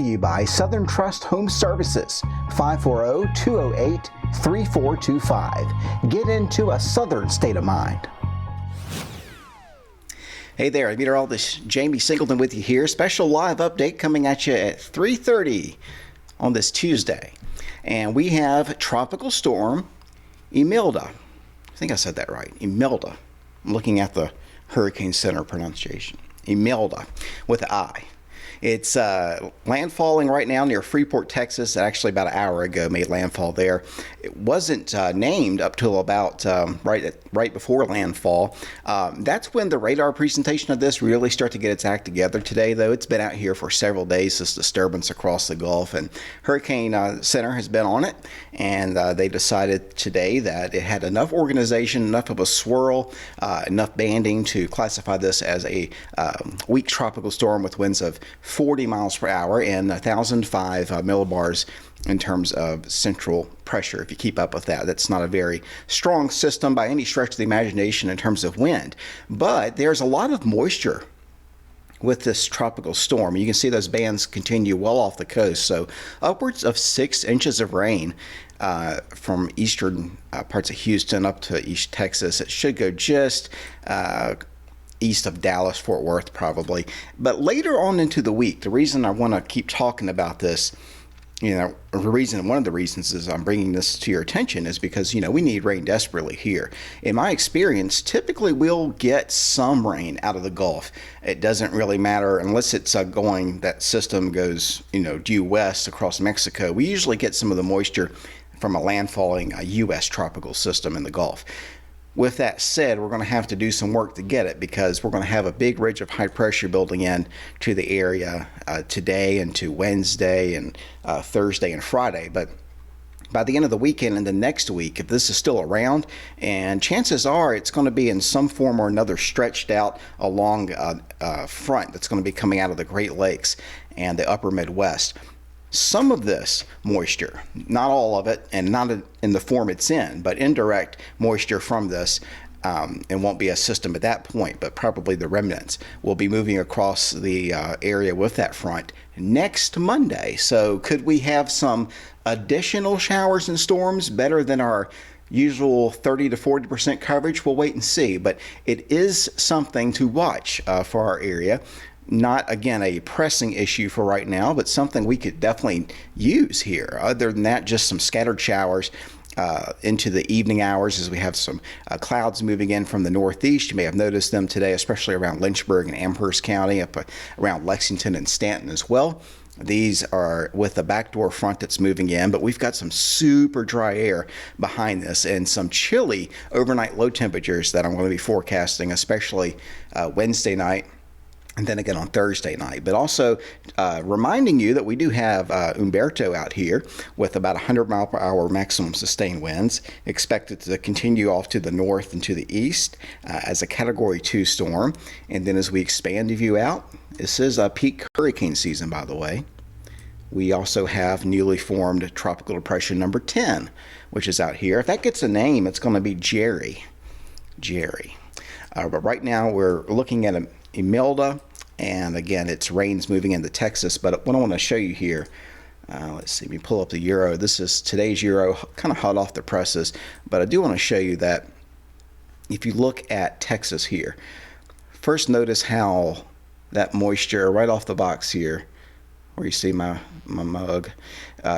to you by Southern Trust Home Services, 540-208-3425. Get into a Southern state of mind. Hey there, meteorologist Jamie Singleton with you here. Special live update coming at you at 3:30 on this Tuesday. And we have Tropical Storm Imelda. I think I said that right. Imelda. I'm looking at the Hurricane Center pronunciation. Imelda with an I. It's landfalling right now near Freeport, Texas. Actually, about an hour ago, made landfall there. It wasn't named up till about right before landfall. That's when the radar presentation of this really start to get its act together today, though. It's been out here for several days, this disturbance across the Gulf, and Hurricane Center has been on it, and they decided today that it had enough organization, enough of a swirl, enough banding to classify this as a weak tropical storm with winds of 40 miles per hour and 1,005 millibars in terms of central pressure. If you keep up with that, that's not a very strong system by any stretch of the imagination in terms of wind, but there's a lot of moisture with this tropical storm. You can see those bands continue well off the coast, so upwards of 6 inches of rain from eastern parts of Houston up to East Texas. It should go just east of Dallas, Fort Worth probably. But later on into the week, the reason I want to keep talking about this, one of the reasons is I'm bringing this to your attention is because, we need rain desperately here. In my experience, typically we'll get some rain out of the Gulf. It doesn't really matter unless it's that system goes, due west across Mexico. We usually get some of the moisture from a landfalling U.S. tropical system in the Gulf. With that said, we're going to have to do some work to get it because we're going to have a big ridge of high pressure building in to the area today and to Wednesday and Thursday and Friday. But by the end of the weekend and the next week, if this is still around, and chances are it's going to be in some form or another stretched out along front that's going to be coming out of the Great Lakes and the upper Midwest. Some of this moisture, not all of it, and not in the form it's in, but indirect moisture from this, it won't be a system at that point, but probably the remnants will be moving across the area with that front next Monday. So could we have some additional showers and storms better than our usual 30 to 40% coverage? We'll wait and see, but it is something to watch for our area. Not, again, a pressing issue for right now, but something we could definitely use here. Other than that, just some scattered showers into the evening hours as we have some clouds moving in from the northeast. You may have noticed them today, especially around Lynchburg and Amherst County, up around Lexington and Stanton as well. These are with the backdoor front that's moving in, but we've got some super dry air behind this and some chilly overnight low temperatures that I'm going to be forecasting, especially Wednesday night. And then again on Thursday night. But also reminding you that we do have Umberto out here with about 100 mile per hour maximum sustained winds, expected to continue off to the north and to the east as a Category 2 storm. And then as we expand the view out, this is a peak hurricane season, by the way. We also have newly formed tropical depression number 10, which is out here. If that gets a name, it's going to be Jerry. But right now we're looking at Imelda, and again, it's rains moving into Texas. But what I want to show you here, let's see, let me pull up the Euro. This is today's Euro, kind of hot off the presses, but I do want to show you that if you look at Texas here, first notice how that moisture right off the box here, where you see my mug,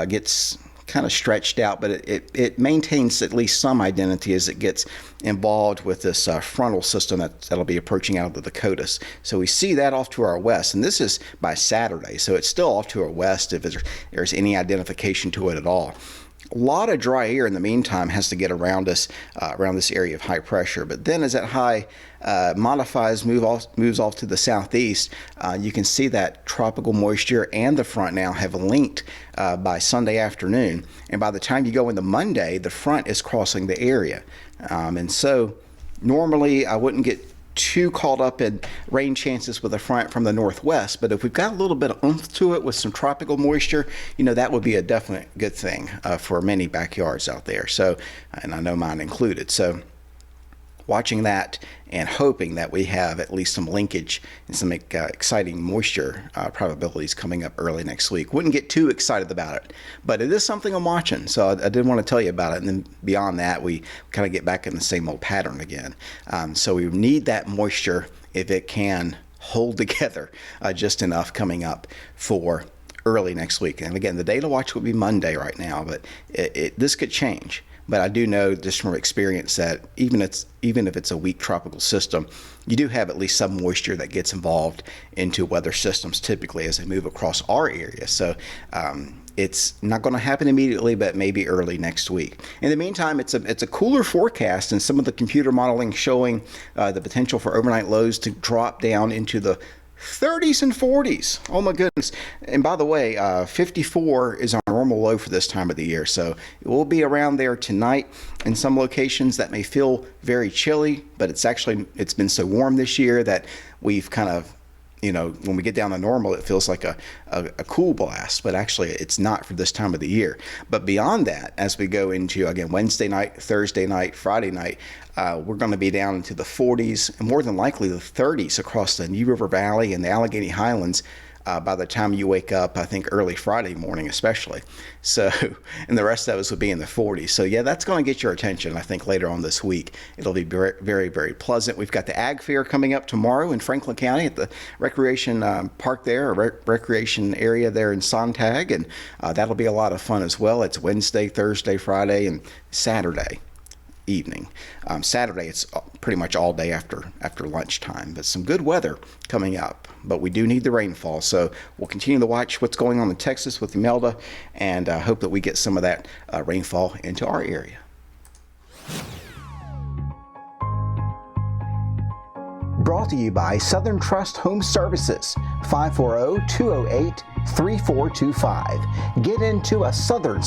gets kind of stretched out, but it maintains at least some identity as it gets involved with this frontal system that'll be approaching out of the Dakotas. So we see that off to our west, and this is by Saturday, so it's still off to our west if there's any identification to it at all. A lot of dry air in the meantime has to get around us, around this area of high pressure. But then as that high moves off to the southeast, you can see that tropical moisture and the front now have linked by Sunday afternoon. And by the time you go into Monday, the front is crossing the area. And so normally I wouldn't get too caught up in rain chances with a front from the northwest, but if we've got a little bit of oomph to it with some tropical moisture, that would be a definite good thing for many backyards out there. So, and I know mine included. So watching that and hoping that we have at least some linkage and some exciting moisture probabilities coming up early next week. Wouldn't get too excited about it, but it is something I'm watching, so I did want to tell you about it. And then beyond that, we kind of get back in the same old pattern again. So we need that moisture if it can hold together just enough coming up for early next week. And again, the day to watch would be Monday right now, but this could change. But I do know just from experience that even if it's a weak tropical system, you do have at least some moisture that gets involved into weather systems typically as they move across our area. So it's not going to happen immediately, but maybe early next week. In the meantime, it's a cooler forecast, and some of the computer modeling showing the potential for overnight lows to drop down into the 30s and 40s. Oh my goodness. And by the way, 54 is our normal low for this time of the year. So it will be around there tonight. In some locations that may feel very chilly, but it's been so warm this year that we've kind of, when we get down to normal, it feels like a cool blast, but actually it's not for this time of the year. But beyond that, as we go into, again, Wednesday night, Thursday night, Friday night, we're going to be down into the 40s and more than likely the 30s across the New River Valley and the Allegheny Highlands by the time you wake up, I think early Friday morning especially. So, and the rest of us will be in the 40s. So yeah, that's going to get your attention, I think, later on this week. It'll be very, very, very pleasant. We've got the Ag Fair coming up tomorrow in Franklin County at the recreation park there, or recreation area there in Sontag, and that'll be a lot of fun as well. It's Wednesday, Thursday, Friday, and Saturday evening. Saturday, it's pretty much all day after lunchtime, but some good weather coming up. But we do need the rainfall, so we'll continue to watch what's going on in Texas with Imelda, and hope that we get some of that rainfall into our area. Brought to you by Southern Trust Home Services, 540-208-3425. Get into a Southern